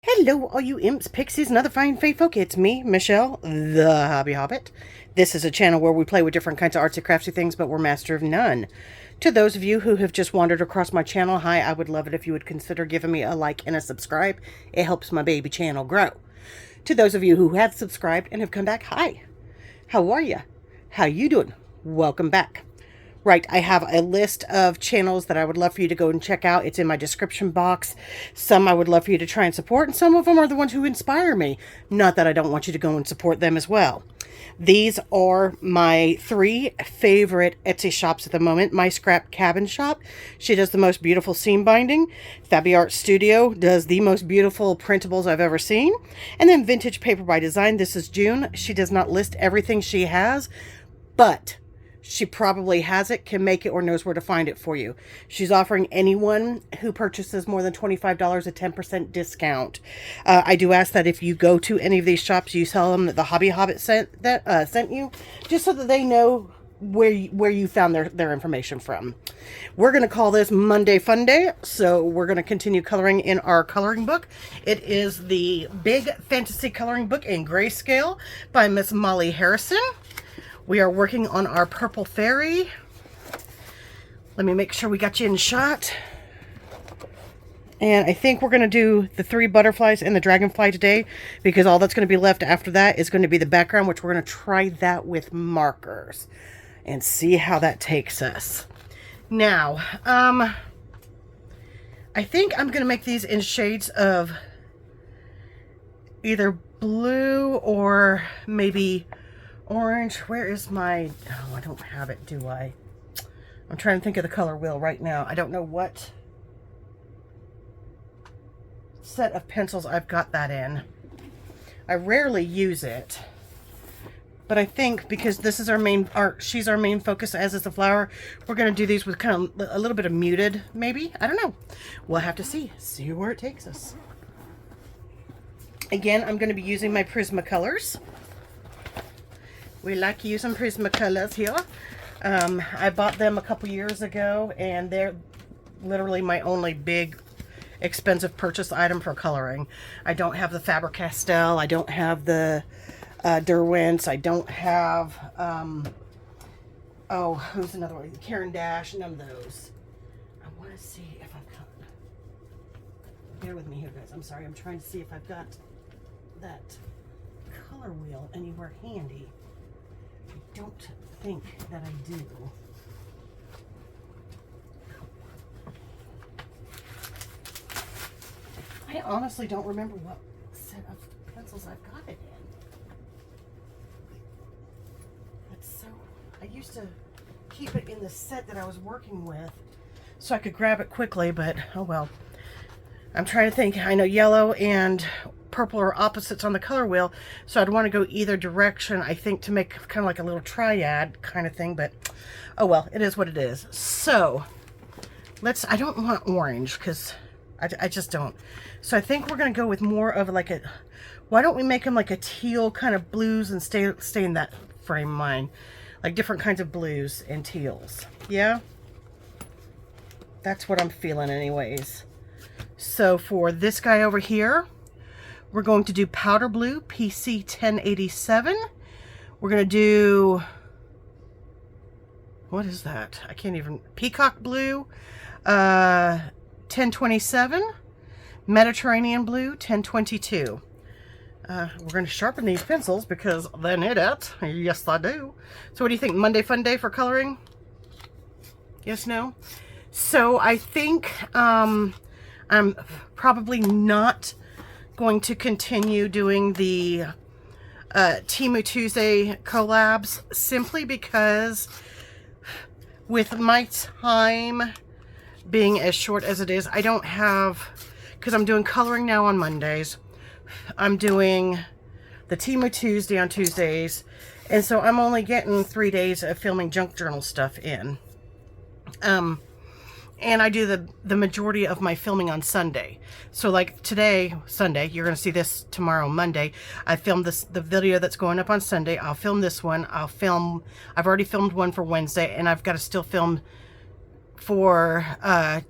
Hello, all you imps, pixies, and other fine fey folk. It's me, Michelle, the Hobby Hobbit. This is a channel where we play with different kinds of artsy craftsy things, but we're master of none. To those of you who have just wandered across my channel, hi, I would love it if you would consider giving me a like and a subscribe. It helps my baby channel grow. To those of you who have subscribed and have come back, hi. How are you? How you doing? Welcome back. Right, I have a list of channels that I would love for you to go and check out. It's in my description box. Some I would love for you to try and support, and some of them are the ones who inspire me. Not that I don't want you to go and support them as well. These are my three favorite Etsy shops at the moment. My Scrap Cabin shop. She does the most beautiful seam binding. Fabby Art Studio does the most beautiful printables I've ever seen. And then Vintage Paper by Design. This is June. She does not list everything she has, but she probably has it, can make it, or knows where to find it for you. She's offering anyone who purchases more than $25 a 10% discount. I do ask that if you go to any of these shops, you tell them that the Hobby Hobbit sent you, just so that they know where you found their information from. We're going to call this Monday Fun Day, so we're going to continue coloring in our coloring book. It is the Big Fantasy Coloring Book in Grayscale by Miss Molly Harrison. We are working on our purple fairy. Let me make sure we got you in shot. And I think we're going to do the 3 butterflies and the dragonfly today, because all that's going to be left after that is going to be the background, which we're going to try that with markers and see how that takes us. Now, I think I'm going to make these in shades of either blue or maybe orange. Where is my... Oh, I don't have it, do I? I'm trying to think of the color wheel right now. I don't know what set of pencils I've got that in. I rarely use it, but I think because this is our main art, she's our main focus, as is the flower, we're going to do these with kind of a little bit of muted, maybe. I don't know. We'll have to see where it takes us. Again, I'm going to be using my Prismacolors. We like using Prismacolors here. I bought them a couple years ago, and they're literally my only big expensive purchase item for coloring. I don't have the Faber-Castell. I don't have the Derwent's. I don't have, oh, who's another one? Caran d'Ache. None of those. I want to see if I've got, bear with me here, guys. I'm sorry. I'm trying to see if I've got that color wheel anywhere handy. I don't think that I do. I honestly don't remember what set of pencils I've got it in. That's so... I used to keep it in the set that I was working with so I could grab it quickly, but oh well. I'm trying to think. I know yellow and purple are opposites on the color wheel, so I'd want to go either direction, I think, to make kind of like a little triad kind of thing, but oh well, it is what it is. So let's, I don't want orange because I just don't. So I think we're going to go with more of like a, why don't we make them like a teal kind of blues and stay in that frame of mind, like different kinds of blues and teals. Yeah, that's what I'm feeling anyways. So for this guy over here, we're going to do powder blue, PC 1087. We're going to do, what is that? I can't even, peacock blue, 1027. Mediterranean blue, 1022. We're going to sharpen these pencils because they need it. Yes, I do. So what do you think? Monday Fun Day for coloring? Yes, no? So I think I'm probably not going to continue doing the Temu Tuesday collabs, simply because with my time being as short as it is, I don't have, because I'm doing coloring now on Mondays, I'm doing the Temu Tuesday on Tuesdays, and so I'm only getting 3 days of filming junk journal stuff in. And I do the majority of my filming on Sunday. So like today, Sunday, you're going to see this tomorrow, Monday. I filmed the video that's going up on Sunday. I'll film this one. I've already filmed one for Wednesday, and I've got to still film for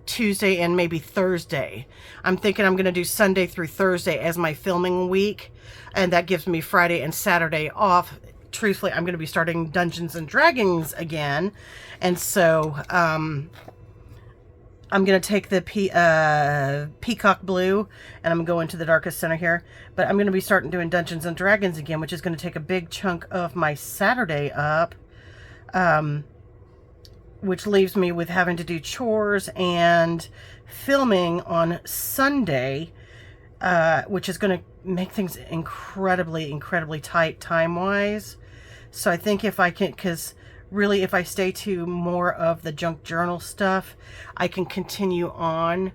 Tuesday and maybe Thursday. I'm thinking I'm going to do Sunday through Thursday as my filming week, and that gives me Friday and Saturday off. Truthfully, I'm going to be starting Dungeons and Dragons again, and so I'm going to take the peacock blue, and I'm going to the darkest center here, but I'm going to be starting doing Dungeons and Dragons again, which is going to take a big chunk of my Saturday up, which leaves me with having to do chores and filming on Sunday, which is going to make things incredibly tight time-wise. So I think if I can, because really if I stay to more of the junk journal stuff, I can continue on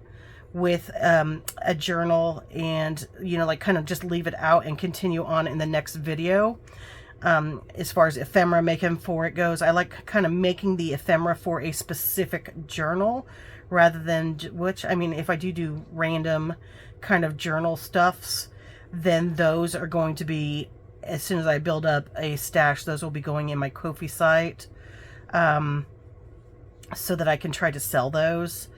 with a journal and, you know, like kind of just leave it out and continue on in the next video. As far as ephemera making for it goes, I like kind of making the ephemera for a specific journal rather than, which, I mean, if I do random kind of journal stuffs, then those are going to be, as soon as I build up a stash, those will be going in my Ko-fi site, so that I can try to sell those.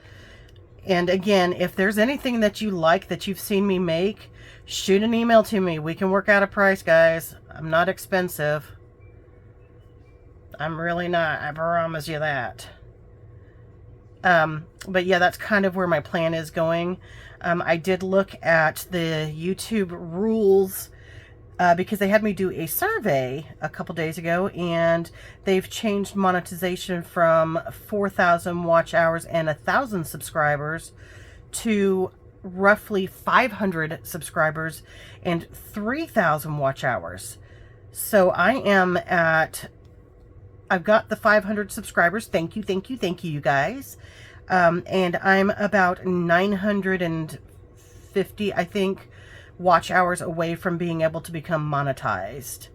And again, if there's anything that you like that you've seen me make, shoot an email to me. We can work out a price, guys. I'm not expensive. I'm really not. I promise you that. But yeah, that's kind of where my plan is going. I did look at the YouTube rules because they had me do a survey a couple days ago, and they've changed monetization from 4,000 watch hours and 1,000 subscribers to roughly 500 subscribers and 3,000 watch hours. So I've got the 500 subscribers. Thank you, you guys. And I'm about 950, I think, watch hours away from being able to become monetized,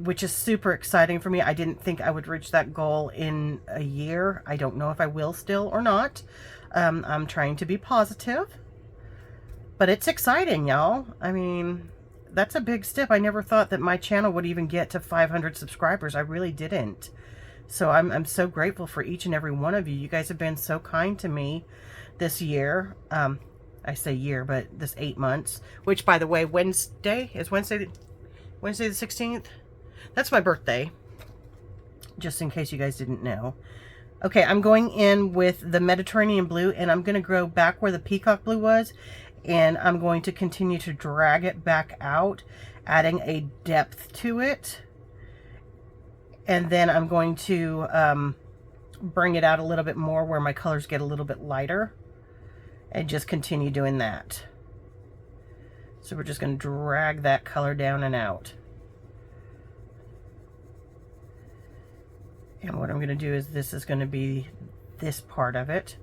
which is super exciting for me. I didn't think I would reach that goal in a year. I don't know if I will still or not. I'm trying to be positive, but it's exciting, y'all. I mean, that's a big step. I never thought that my channel would even get to 500 subscribers. I really didn't. So I'm so grateful for each and every one of you. You guys have been so kind to me this year. I say year, but this 8 months, which, by the way, Wednesday the 16th. That's my birthday, just in case you guys didn't know. Okay, I'm going in with the Mediterranean blue, and I'm going to go back where the peacock blue was, and I'm going to continue to drag it back out, adding a depth to it. And then I'm going to bring it out a little bit more where my colors get a little bit lighter, and just continue doing that. So we're just going to drag that color down and out. And what I'm going to do is, this is going to be this part of it.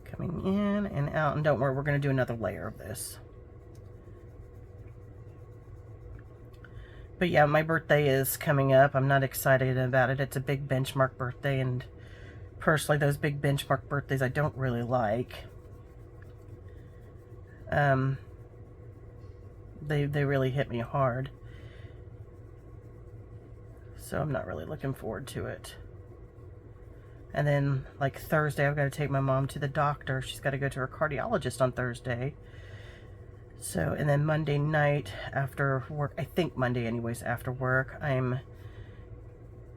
Coming in and out, and don't worry, we're going to do another layer of this. But yeah, my birthday is coming up. I'm not excited about it. It's a big benchmark birthday, and personally, those big benchmark birthdays I don't really like. They really hit me hard. So I'm not really looking forward to it. And then, like, Thursday, I've got to take my mom to the doctor. She's got to go to her cardiologist on Thursday. So, and then Monday night after work, I think Monday anyways, after work, I'm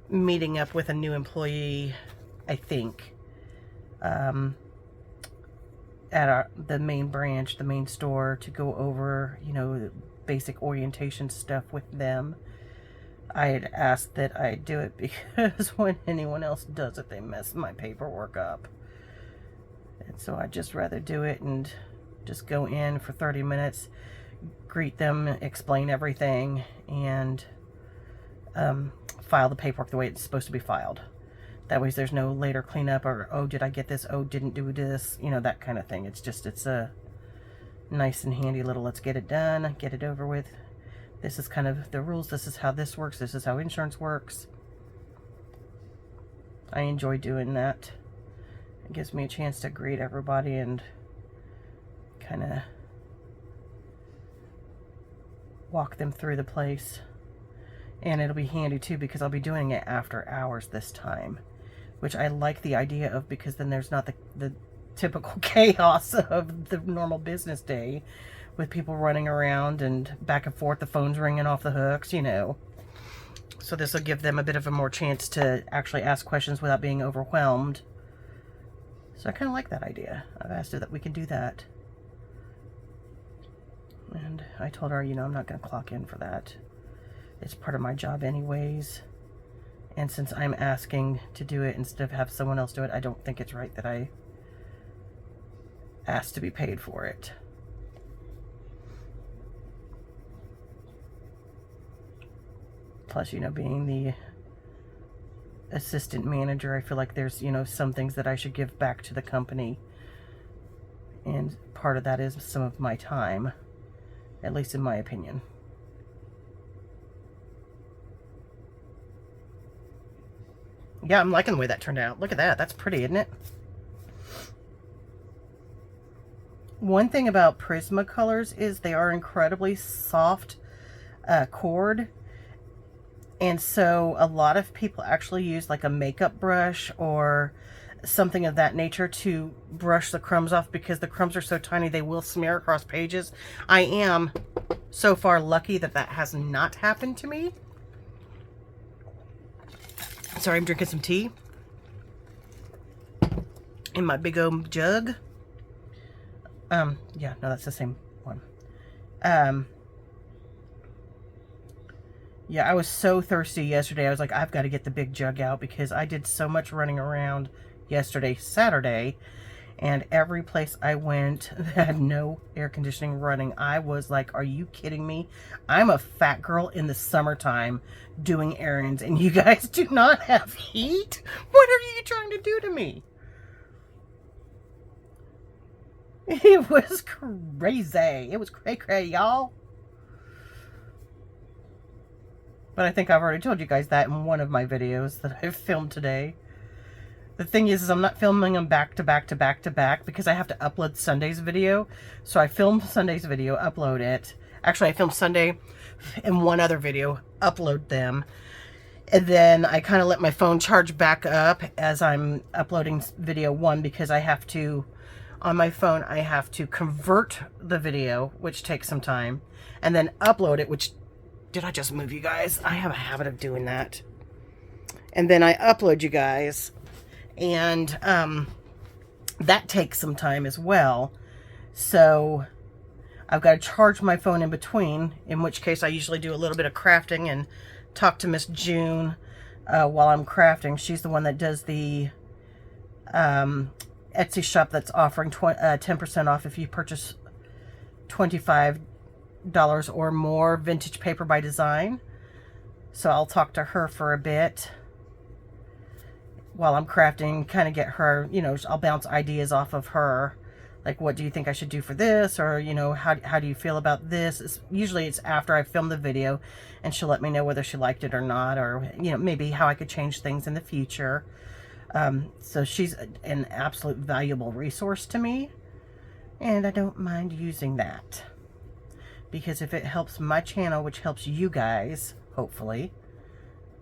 meeting up with a new employee, I think, at the main branch, the main store, to go over, you know, the basic orientation stuff with them. I had asked that I do it because when anyone else does it, they mess my paperwork up. And so I'd just rather do it and just go in for 30 minutes, greet them, explain everything, and file the paperwork the way it's supposed to be filed. That way there's no later cleanup or, oh, did I get this? Oh, didn't do this. You know, that kind of thing. It's just, it's a nice and handy little, let's get it done, get it over with. This is kind of the rules. This is how this works. This is how insurance works. I enjoy doing that. It gives me a chance to greet everybody and kind of walk them through the place. And it'll be handy too because I'll be doing it after hours this time, which I like the idea of, because then there's not the typical chaos of the normal business day with people running around and back and forth, the phone's ringing off the hooks, you know. So this will give them a bit of a more chance to actually ask questions without being overwhelmed. So I kind of like that idea. I've asked her that we can do that. And I told her, you know, I'm not going to clock in for that. It's part of my job anyways. And since I'm asking to do it instead of have someone else do it, I don't think it's right that I ask to be paid for it. Plus, you know, being the assistant manager, I feel like there's, you know, some things that I should give back to the company. And part of that is some of my time, at least in my opinion. Yeah, I'm liking the way that turned out. Look at that. That's pretty, isn't it? One thing about Prismacolors is they are incredibly soft cord. And so a lot of people actually use like a makeup brush or something of that nature to brush the crumbs off, because the crumbs are so tiny they will smear across pages. I am so far lucky that that has not happened to me. Sorry, I'm drinking some tea in my big old jug. Yeah, no, that's the same one. Yeah, I was so thirsty yesterday. I was like, I've got to get the big jug out because I did so much running around yesterday, Saturday, and every place I went that had no air conditioning running, I was like, are you kidding me? I'm a fat girl in the summertime doing errands, and you guys do not have heat? What are you trying to do to me? It was crazy. It was cray-cray, y'all. But I think I've already told you guys that in one of my videos that I've filmed today. The thing is I'm not filming them back to back to back to back because I have to upload Sunday's video. So I filmed Sunday's video, upload it. Actually, I filmed Sunday and one other video, upload them. And then I kind of let my phone charge back up as I'm uploading video one, because I have to, on my phone, I have to convert the video, which takes some time, and then upload it, which, did I just move you guys? I have a habit of doing that. And then I upload you guys, and that takes some time as well. So I've got to charge my phone in between, in which case I usually do a little bit of crafting and talk to Miss June while I'm crafting. She's the one that does the Etsy shop that's offering 10% off if you purchase $25 or more vintage paper by design. So I'll talk to her for a bit while I'm crafting, kind of get her, you know, I'll bounce ideas off of her. Like, what do you think I should do for this? Or, you know, how do you feel about this? Usually it's after I film the video, and she'll let me know whether she liked it or not, or, you know, maybe how I could change things in the future. So she's an absolute valuable resource to me, and I don't mind using that. Because if it helps my channel, which helps you guys, hopefully,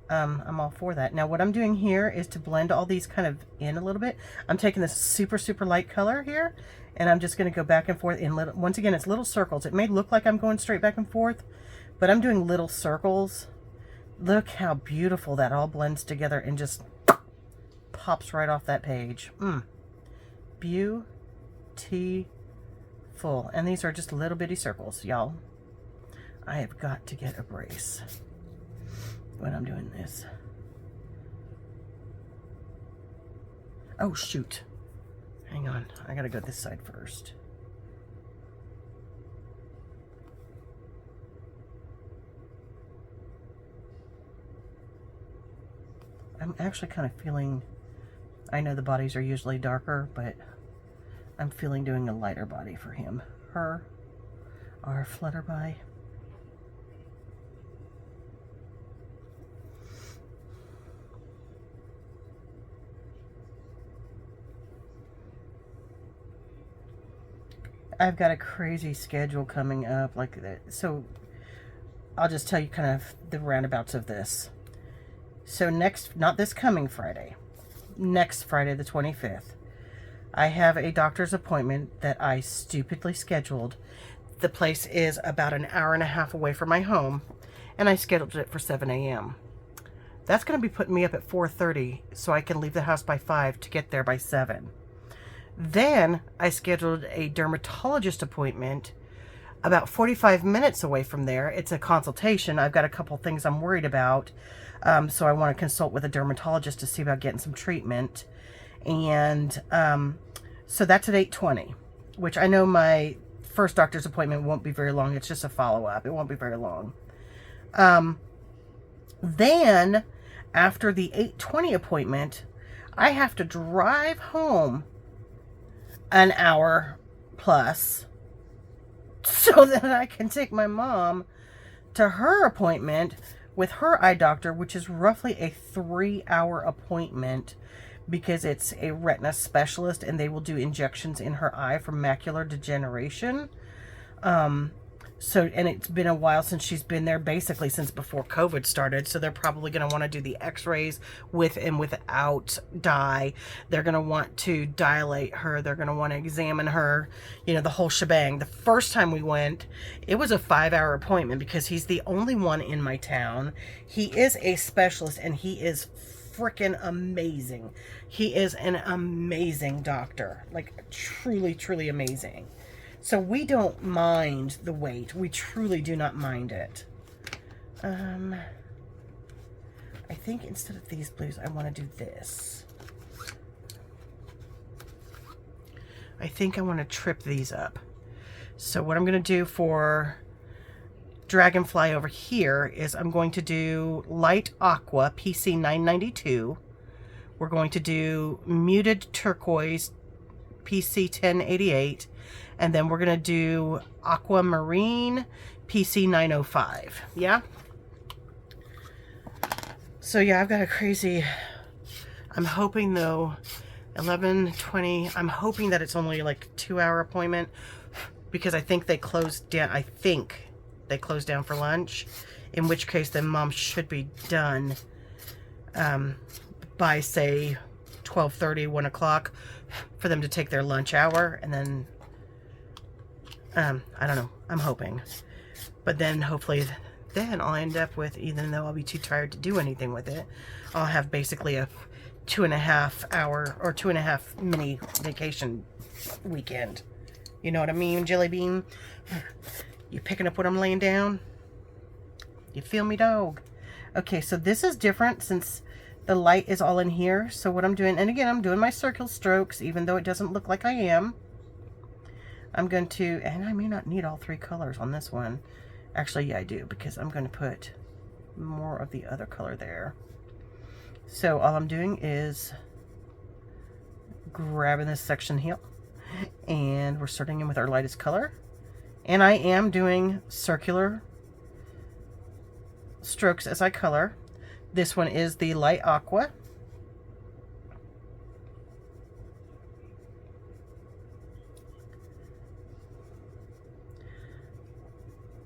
I'm all for that. Now, what I'm doing here is to blend all these kind of in a little bit. I'm taking this super, super light color here, and I'm just going to go back and forth in little, once again, it's little circles. It may look like I'm going straight back and forth, but I'm doing little circles. Look how beautiful that all blends together and just pops right off that page. Beautiful. And these are just little bitty circles, y'all. I have got to get a brace when I'm doing this. Oh, shoot. Hang on. I gotta go this side first. I'm actually kind of feeling, I know the bodies are usually darker, but I'm feeling doing a lighter body for him. Her, our Flutterby. I've got a crazy schedule coming up like that. So I'll just tell you kind of the roundabouts of this. So next, not this coming Friday, next Friday the 25th, I have a doctor's appointment that I stupidly scheduled. The place is about an hour and a half away from my home, and I scheduled it for 7 a.m. That's going to be putting me up at 4:30 so I can leave the house by 5 to get there by 7. Then I scheduled a dermatologist appointment about 45 minutes away from there. It's a consultation. I've got a couple things I'm worried about, so I want to consult with a dermatologist to see about getting some treatment. And so that's at 8:20, which I know my first doctor's appointment won't be very long. It's just a follow-up. It won't be very long. Then after the 8:20 appointment, I have to drive home an hour plus so that I can take my mom to her appointment with her eye doctor, which is roughly a 3-hour appointment because it's a retina specialist and they will do injections in her eye for macular degeneration. And it's been a while since she's been there, basically since before COVID started. So they're probably going to want to do the x-rays with and without dye. They're going to want to dilate her. They're going to want to examine her, you know, the whole shebang. The first time we went, it was a 5-hour appointment because he's the only one in my town. He is a specialist and he is freaking amazing. He is an amazing doctor, like truly, truly amazing. So we don't mind the wait. We truly do not mind it. I think instead of these blues, I want to do this. I think I want to trip these up. So what I'm going to do for Dragonfly over here is I'm going to do light aqua PC 992. We're going to do muted turquoise PC 1088. And then we're going to do aquamarine PC 905. Yeah? So yeah, I've got a crazy, I'm hoping though, 11:20, I'm hoping that it's only like a 2-hour appointment because I think they closed down, for lunch, in which case then Mom should be done by say 12:30, 1 o'clock for them to take their lunch hour, and then I don't know, I'm hoping. But then hopefully then I'll end up with, even though I'll be too tired to do anything with it, I'll have basically a 2.5 hour or 2.5 mini vacation weekend. You know what I mean, Jelly Bean? You picking up what I'm laying down? You feel me, dog? Okay, so this is different since the light is all in here. So what I'm doing, and again, I'm doing my circle strokes, even though it doesn't look like I am. I'm going to, and I may not need all 3 colors on this one. Actually, yeah, I do, because I'm going to put more of the other color there. So all I'm doing is grabbing this section here, and we're starting in with our lightest color. And I am doing circular strokes as I color. This one is the light aqua.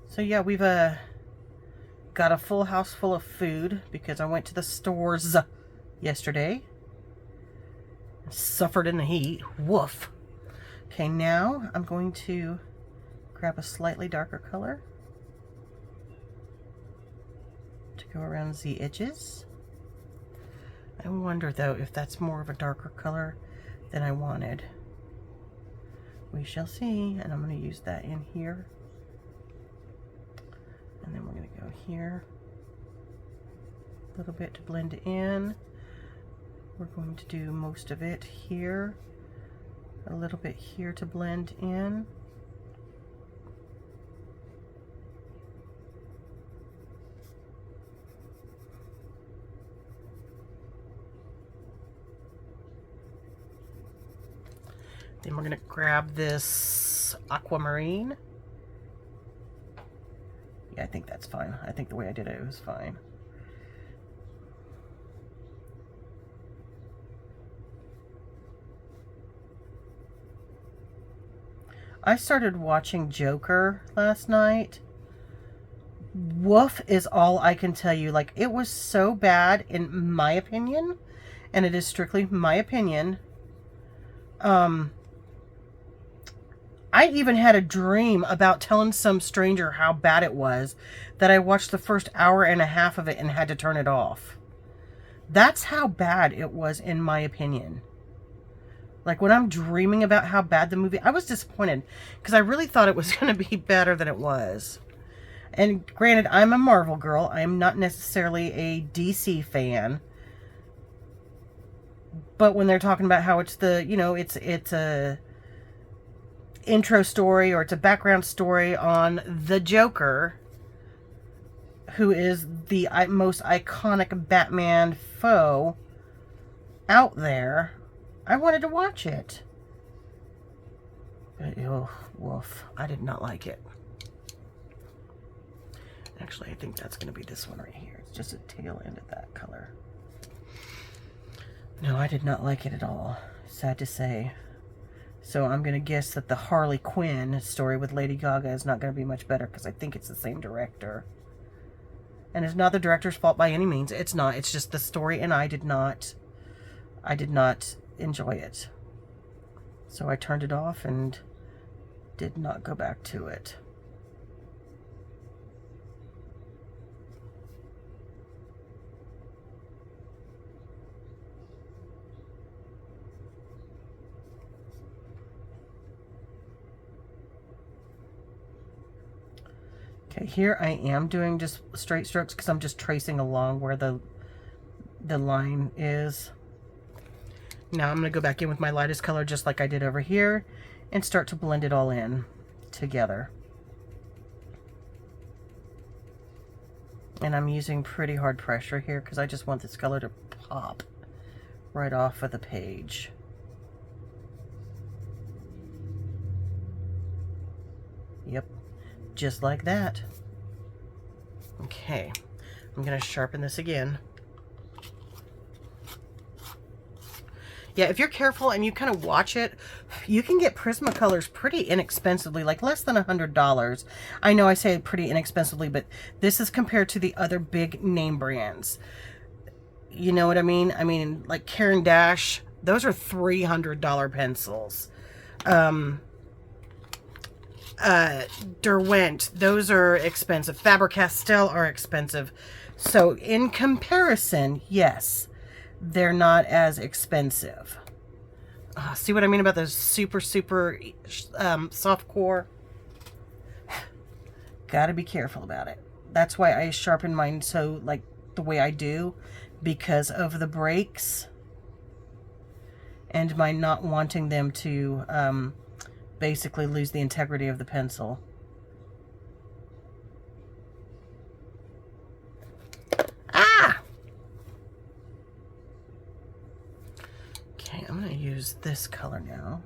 So yeah, we've got a full house full of food because I went to the stores yesterday. Suffered in the heat. Woof. Okay, now I'm going to grab a slightly darker color to go around the edges. I wonder though if that's more of a darker color than I wanted. We shall see, and I'm going to use that in here. And then we're going to go here a little bit to blend it in. We're going to do most of it here, a little bit here to blend in. Then we're going to grab this aquamarine. Yeah, I think that's fine. I think the way I did it was fine. I started watching Joker last night, Woof is all I can tell you. Like, it was so bad in my opinion, and it is strictly my opinion. I even had a dream about telling some stranger how bad it was that I watched the first hour and a half of it and had to turn it off. That's how bad it was in my opinion. Like, when I'm dreaming about how bad the movie, I was disappointed because I really thought it was going to be better than it was. And granted, I'm a Marvel girl. I am not necessarily a DC fan. But when they're talking about how it's the, you know, it's a intro story or it's a background story on the Joker, who is the most iconic Batman foe out there, I wanted to watch it. But, oh, woof. I did not like it. Actually, I think that's going to be this one right here. It's just a tail end of that color. No, I did not like it at all. Sad to say. So I'm going to guess that the Harley Quinn story with Lady Gaga is not going to be much better because I think it's the same director. And it's not the director's fault by any means. It's not. It's just the story, and I did not enjoy it. So I turned it off and did not go back to it. Okay, here I am doing just straight strokes because I'm just tracing along where the line is. Now I'm going to go back in with my lightest color just like I did over here and start to blend it all in together. And I'm using pretty hard pressure here because I just want this color to pop right off of the page. Yep. Just like that. Okay, I'm going to sharpen this again. Yeah, if you're careful and you kind of watch it, you can get Prismacolors pretty inexpensively, like less than $100. I know I say pretty inexpensively, but this is compared to the other big name brands. You know what I mean? I mean, like Caran d'Ache, those are $300 pencils. Derwent, those are expensive. Faber-Castell are expensive. So in comparison, yes, they're not as expensive. See what I mean about those super soft core? Gotta be careful about it. That's why I sharpen mine so like the way I do, because of the breaks and my not wanting them to basically lose the integrity of the pencil. Ah! Okay, I'm going to use this color now.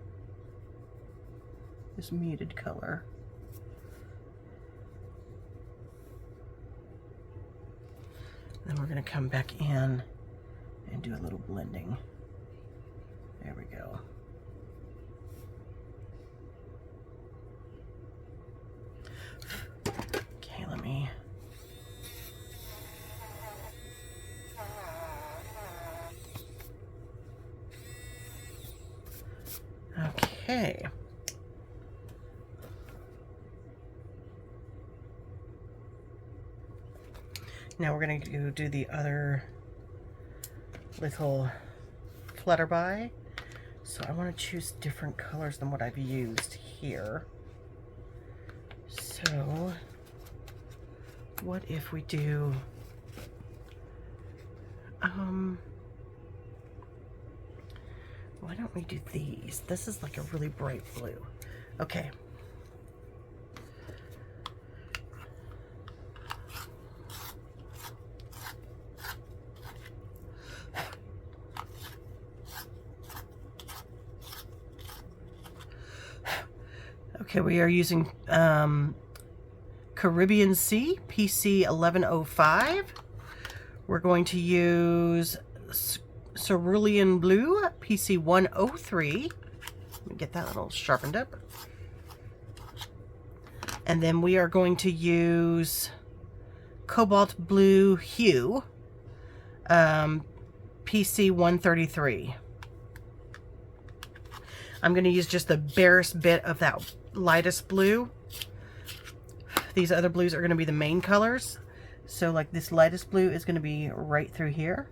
This muted color. Then we're going to come back in and do a little blending. There we go. Okay, let me... Okay. Now we're going to do the other little flutterby. So I want to choose different colors than what I've used here. So what if we do why don't we do these? This is like a really bright blue. Okay. Okay, we are using Caribbean Sea, PC 1105. We're going to use Cerulean Blue, PC 103. Let me get that little sharpened up. And then we are going to use cobalt blue hue, PC 133. I'm going to use just the barest bit of that lightest blue. These other blues are going to be the main colors. So like this lightest blue is going to be right through here.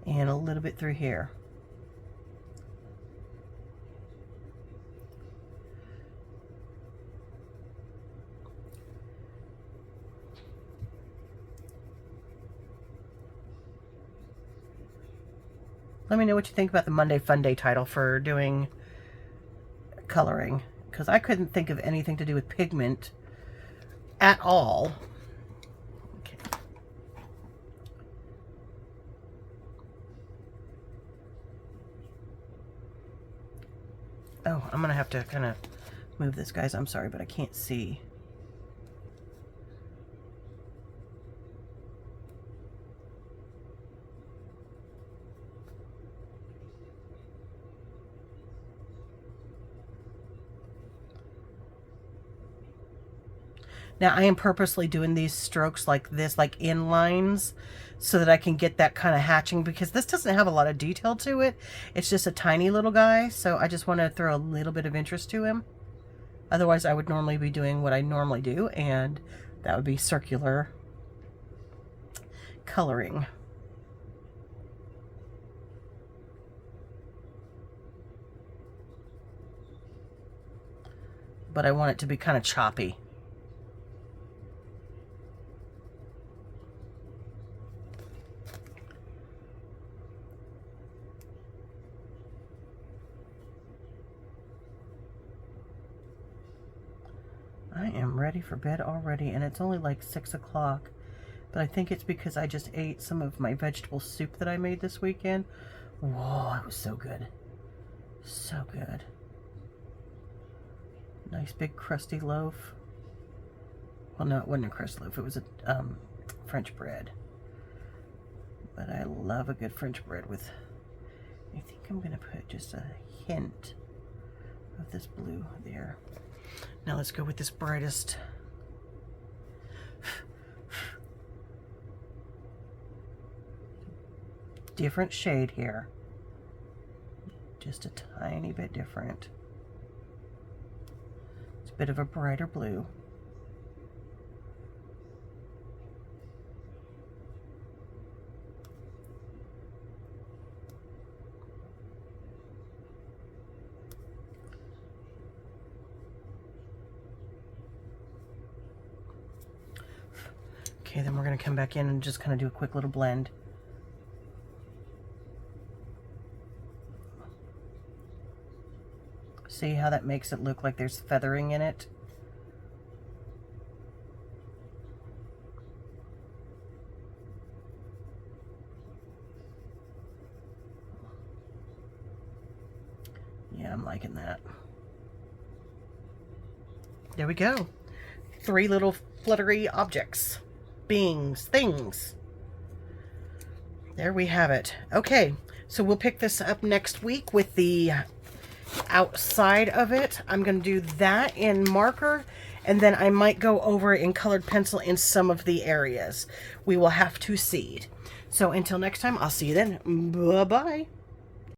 And a little bit through here. Let me know what you think about the Monday Funday title for doing coloring, because I couldn't think of anything to do with pigment at all. Okay. Oh, I'm gonna have to kind of move this, guys. I'm sorry, but I can't see. Now I am purposely doing these strokes like this, like in lines, so that I can get that kind of hatching, because this doesn't have a lot of detail to it. It's just a tiny little guy, so I just want to throw a little bit of interest to him. Otherwise I would normally be doing what I normally do, and that would be circular coloring. But I want it to be kind of choppy. I am ready for bed already, and it's only like 6 o'clock. But I think it's because I just ate some of my vegetable soup that I made this weekend. Whoa, it was so good. So good. Nice big crusty loaf. Well, no, it wasn't a crust loaf. It was a French bread. But I love a good French bread with... I think I'm going to put just a hint of this blue there. Now let's go with this brightest. Different shade here. Just a tiny bit different. It's a bit of a brighter blue. Okay, then we're going to come back in and just kind of do a quick little blend. See how that makes it look like there's feathering in it? Yeah, I'm liking that. There we go. 3 little fluttery objects. Beings, things. There we have it. Okay, so we'll pick this up next week with the outside of it. I'm going to do that in marker, and then I might go over in colored pencil in some of the areas. We will have to see. So until next time, I'll see you then. Bye-bye.